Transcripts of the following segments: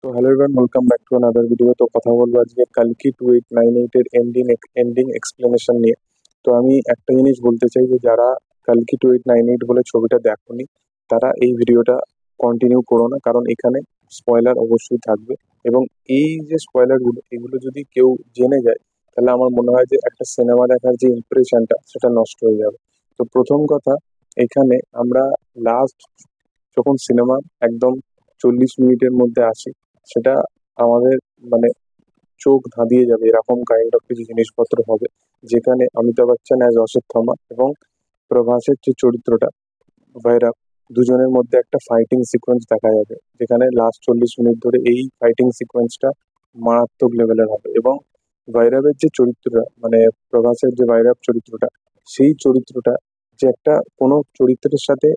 তো hello everyone, welcome back to another video. তো কথা বলবো আজকে কালকি 2898 এর এন্ডিং এক্সপ্লেনেশন নিয়ে। তো আমি একটা জিনিস বলতে চাই যে যারা কালকি 2898 বলে ছবিটা দেখোনি তারা এই ভিডিওটা কন্টিনিউ করো না, কারণ এখানে স্পয়লার অবশ্যই থাকবে। এবং এই যে স্পয়লারগুলো এগুলো যদি কেউ জেনে যায় তাহলে আমার মনে হয় যে একটা সিনেমা দেখার যে ইমপ্রেশনটা সেটা নষ্ট হয়ে যাবে। তো প্রথম কথা, এখানে আমরা লাস্ট যখন সিনেমা একদম 40 মিনিটের মধ্যে আসি, সেটা আমাদের মানে চোখ ধাঁধিয়ে যাবে এরকম কাইন্ড অফ কিছু জিনিসপত্র হবে, যেখানে অমিতাভ বচ্চন অ্যাজ অশ্বত্থামা এবং প্রভাসের যে চরিত্রটা ভৈরব, দুজনের মধ্যে একটা ফাইটিং সিকোয়েন্স দেখা যাবে, যেখানে লাস্ট 40 মিনিট ধরে এই ফাইটিং সিকোয়েন্সটা মারাত্মক লেভেলের হবে। এবং ভৈরবের যে চরিত্রটা মানে প্রভাসের যে ভৈরব চরিত্রটা, সেই চরিত্রটা যে একটা কোনো চরিত্রের সাথে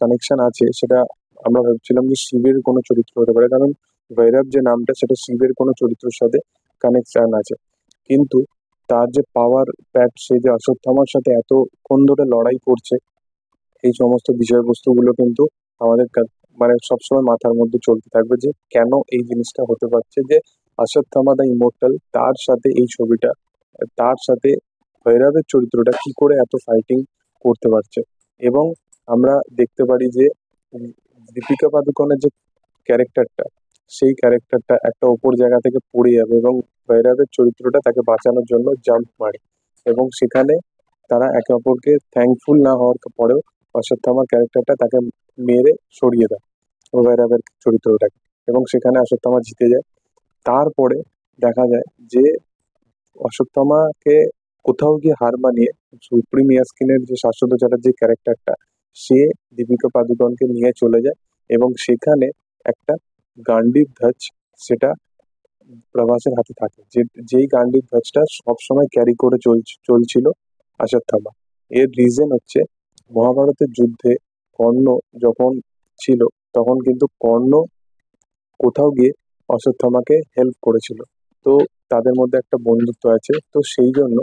কানেকশন আছে, সেটা আমরা ভাবছিলাম যে শিবের কোনো চরিত্র হতে পারে, কারণ ভৈরব যে নামটা সেটা শিবের কোনো চরিত্রের সাথে কানেকশন আছে। কিন্তু তার যে পাওয়ার প্যাক, সে যে অশ্বত্থামার সাথে এতক্ষণ ধরে লড়াই করছে, এই সমস্ত বিষয়বস্তুগুলো কিন্তু আমাদের মানে সবসময় মাথার মধ্যে চলতে থাকবে যে কেন এই জিনিসটা হতে পারছে, যে অশ্বত্থামা দা ইমোর্টাল তার সাথে এই ছবিটা, তার সাথে ভৈরবের চরিত্রটা কি করে এত ফাইটিং করতে পারছে। এবং আমরা দেখতে পারি যে উম, দীপিকা পাদুকোনের যে ক্যারেক্টারটা, সেই ক্যারেক্টারটা একটা ওপর জায়গা থেকে পড়ে যাবে এবং ভৈরবের চরিত্রটা তাকে বাঁচানোর জন্য জাম্প মারে, এবং সেখানে তারা একে অপরকে থ্যাঙ্কফুল না হওয়ার পরেও অশ্বত্থামার ক্যারেক্টারটা তাকে মেরে সরিয়ে দেয় ভৈরবের চরিত্রটাকে, এবং সেখানে অশ্বত্থামা জিতে যায়। তারপরে দেখা যায় যে অশ্বত্থামাকে কোথাও গিয়ে হার মানিয়ে সুপ্রিম ইয়াস্কিনের যে শাশ্বত চ্যাটার্জির ক্যারেক্টারটা, সে দীপিকা পাদুকোনকে নিয়ে চলে যায়, এবং সেখানে একটা গান্ডীব ধ্বজ, সেটা প্রভাসের হাতে থাকে, যেই গান্ডীব ধ্বজটা সবসময় ক্যারি করে চলছিল অশ্বত্থামা। এর রিজন হচ্ছে মহাভারতের যুদ্ধে কর্ণ যখন ছিল, তখন কিন্তু কর্ণ কোথাও গিয়ে অশ্বত্থামাকে হেল্প করেছিল। তো তাদের মধ্যে একটা বন্ধুত্ব আছে, তো সেই জন্য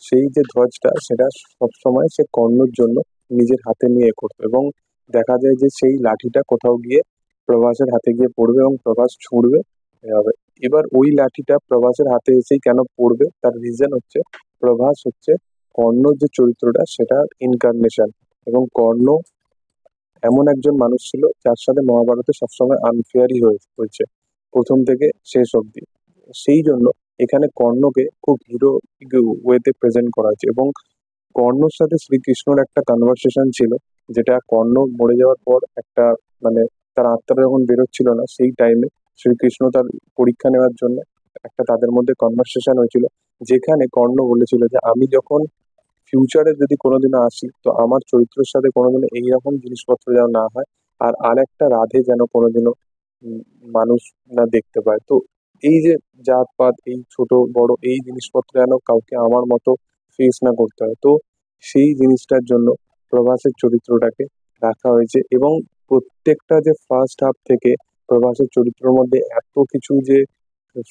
সেই যে ধ্বজটা সেটা সবসময় সে কর্ণর জন্য নিজের হাতে নিয়ে করতো, এবং দেখা যায় যে সেই লাঠিটা কোথাও গিয়ে প্রভাসের হাতে গিয়ে পড়বে এবং প্রভাস ছুঁড়বে, হবে। এবার ওই লাঠিটা প্রভাসের হাতে এসেই কেন পড়বে, তার রিজন হচ্ছে প্রভাস হচ্ছে কর্ণর যে চরিত্রটা সেটা ইনকার্নেশন। এবং কর্ণ এমন একজন মানুষ ছিল যার সাথে মহাভারতে সবসময় আনফেয়ারই হয়েছে প্রথম থেকে শেষ অবধি। সেই জন্য এখানে কর্ণকে খুব হিরো ওয়েতে প্রেজেন্ট করা হয়েছে। এবং কর্ণর সাথে শ্রীকৃষ্ণর একটা কনভারসেশন ছিল, যেটা কর্ণ মরে যাওয়ার পর একটা মানে তার আত্মাটা যখন বেরোচ্ছিল না সেই টাইমে শ্রীকৃষ্ণ তার পরীক্ষা নেওয়ার জন্য একটা তাদের মধ্যে কনভারসেশন হয়েছিল, যেখানে কর্ণ বলেছিল যে আমি যখন ফিউচারে যদি কোনোদিনও আসি তো আমার চরিত্রের সাথে কোনোদিনও এইরকম জিনিসপত্র যেন না হয়, আর আরেকটা রাধে যেন কোনোদিনও উম, মানুষ না দেখতে পায়। তো এই যে জাতপাত, এই ছোট বড় এই জিনিসপত্র যেন কাউকে আমার মতো ফেস না করতে হয়, তো সেই জিনিসটার জন্য প্রভাসের চরিত্রটাকে রাখা হয়েছে। এবং প্রত্যেকটা যে ফার্স্ট হাফ থেকে প্রভাসের চরিত্রের মধ্যে এত কিছু যে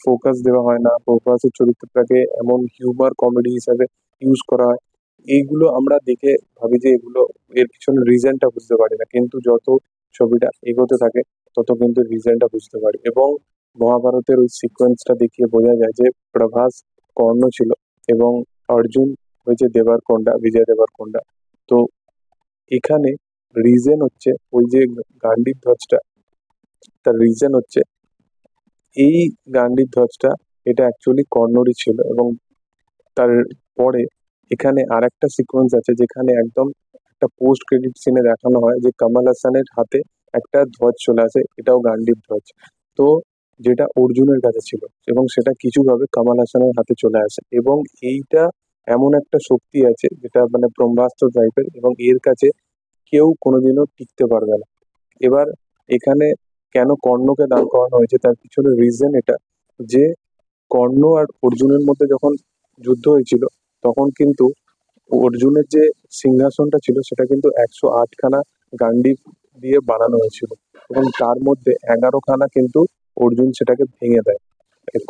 ফোকাস দেওয়া হয় না, প্রভাসের চরিত্রটাকে এমন হিউমার কমেডি হিসাবে ইউজ করা হয়, এইগুলো আমরা দেখে ভাবি যে এগুলো, এর পিছনে রিজনটা বুঝতে পারি না, কিন্তু যত ছবিটা এগোতে থাকে তত কিন্তু রিজনটা বুঝতে পারি। এবং মহাভারতের ওই সিকোয়েন্সটা দেখিয়ে বোঝা যায় যে প্রভাস কর্ণ ছিল এবং অর্জুন হয়েছে দেবারকোন্ডা, বিজয় দেবারকোন্ডা। তো এখানে রিজন হচ্ছে ওই যে গান্ডীব ধ্বজটা, তার রিজন হচ্ছে এই গান্ডীব ধ্বজটা, এটা অ্যাকচুয়ালি কর্ণরই ছিল। এবং তার পরে এখানে আরেকটা সিকোয়েন্স আছে যেখানে একদম একটা পোস্ট ক্রেডিট সিনে দেখানো হয় যে কামাল হাসানের হাতে একটা ধ্বজ চলে আসে, এটাও গান্ডীব ধ্বজ। তো যেটা অর্জুনের কাছে ছিল এবং সেটা কিছুভাবে কামাল হাসানের হাতে চলে আসে, এবং এইটা এমন একটা শক্তি আছে যেটা মানে ব্রহ্মাস্ত্র টাইপের, এবং এর কাছে কেউ কোনোদিনও টিকতে পারবে না। এবার এখানে কেন কর্ণকে দাঁড় করানো হয়েছে তার পিছনে রিজন এটা, যে কর্ণ আর অর্জুনের মধ্যে যখন যুদ্ধ হয়েছিল তখন কিন্তু অর্জুনের যে সিংহাসনটা ছিল সেটা কিন্তু 108খানা গান্ডীব দিয়ে বানানো হয়েছিল, এবং তার মধ্যে 11খানা কিন্তু অর্জুন সেটাকে ভেঙে দেয়,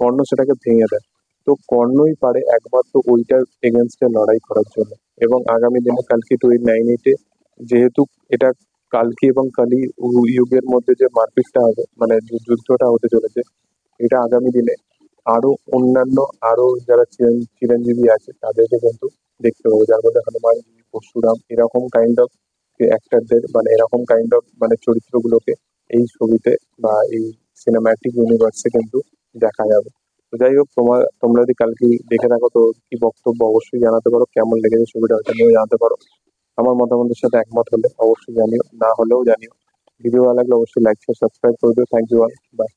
কর্ণ সেটাকে ভেঙে দেয়। তো কর্ণই পারে একমাত্র ওইটার এগেনস্টে লড়াই করার জন্য। এবং আগামী দিনে কালকে 2898-এ যেহেতু এটা কালকি এবং কালী যুগের মধ্যে যে মারপিটটা হবে, মানে যে যুদ্ধটা হতে চলেছে, এটা আগামী দিনে আরো অন্যান্য আরো যারা চিরঞ্জীবী আছে তাদেরকে কিন্তু দেখতে পাবো, যার মধ্যে হনুমানজি, পরশুরাম, এরকম কাইন্ড অফ অ্যাক্টরদের, মানে এরকম কাইন্ড অফ মানে চরিত্রগুলোকে এই ছবিতে বা এই সিনেম্যাটিক ইউনিভার্সে কিন্তু দেখা যাবে। তো যাই হোক, তোমরা যদি কালকে দেখে থাকো তো কি বক্তব্য অবশ্যই জানাতে পারো, কেমন লেগেছে ছবিটা ওটা নিয়েও জানাতে পারো। আমার মতামতের সাথে একমত হলে অবশ্যই জানিও, না হলেও জানিও। ভিডিও ভালো লাগলে অবশ্যই লাইক শেয়ার সাবস্ক্রাইব করে দিও। Thank you all, by.